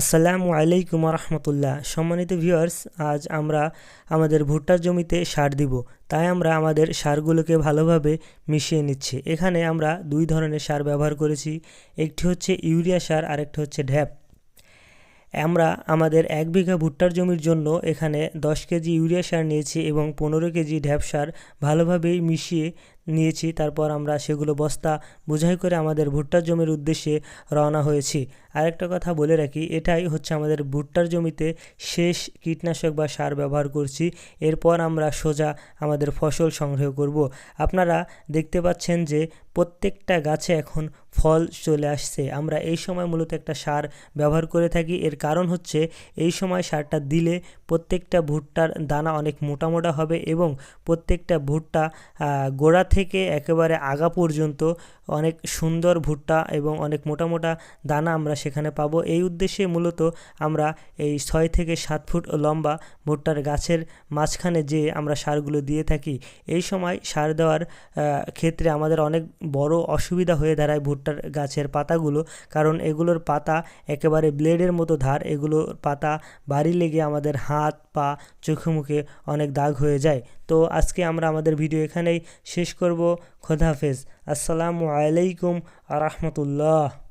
আসসালামু আলাইকুম রহমতুল্লাহ। সম্মানিত ভিউয়ার্স, আজ আমরা আমাদের ভুট্টার জমিতে সার দিব, তাই আমরা আমাদের সারগুলোকে ভালোভাবে মিশিয়ে নিচ্ছি। এখানে আমরা দুই ধরনের সার ব্যবহার করেছি, একটি হচ্ছে ইউরিয়া সার আর একটা হচ্ছে ঢ্যাপ। আমরা আমাদের 1 বিঘা ভুট্টার জমির জন্য এখানে 10 কেজি ইউরিয়া সার নিয়েছি এবং 15 কেজি ঢ্যাপ সার ভালোভাবেই মিশিয়ে নিয়েছি। তারপর আমরা সেগুলো বস্তা বোঝাই করে আমাদের ভুট্টার জমির উদ্দেশ্যে রওনা হয়েছি। আরেকটা কথা বলে রাখি, এটাই হচ্ছে আমাদের ভুট্টার জমিতে শেষ কীটনাশক বা সার ব্যবহার করছি। এরপর আমরা সোজা আমাদের ফসল সংগ্রহ করব। আপনারা দেখতে পাচ্ছেন যে প্রত্যেকটা গাছে এখন ফল চলে আসছে। আমরা এই সময় মূলত একটা সার ব্যবহার করে থাকি। এর কারণ হচ্ছে এই সময় সারটা দিলে প্রত্যেকটা ভুট্টার দানা অনেক মোটা মোটা হবে এবং প্রত্যেকটা ভুট্টা গোড়া থেকে একেবারে আগা পর্যন্ত অনেক সুন্দর ভুট্টা এবং অনেক মোটা মোটা দানা আমরা সেখানে পাবো। এই উদ্দেশ্যে মূলত আমরা এই 6 থেকে 7 ফুট লম্বা ভুট্টার গাছের মাঝখানে যে আমরা সারগুলো দিয়ে থাকি। এই সময় সার দেওয়ার ক্ষেত্রে আমাদের অনেক বড় অসুবিধা হয়ে দাঁড়ায় ভুট্টার গাছের পাতাগুলো, কারণ এগুলোর পাতা একেবারে ব্লেডের মতো ধার। এগুলোর পাতা বাড়ি লেগে আমাদের হাত পা চোখে মুখে অনেক দাগ হয়ে যায়। তো আজকে আমরা আমাদের ভিডিও এখানেই শেষ করব। খোদা হাফেজ। আসসালামু আলাইকুম আ রহমতুল্লাহ।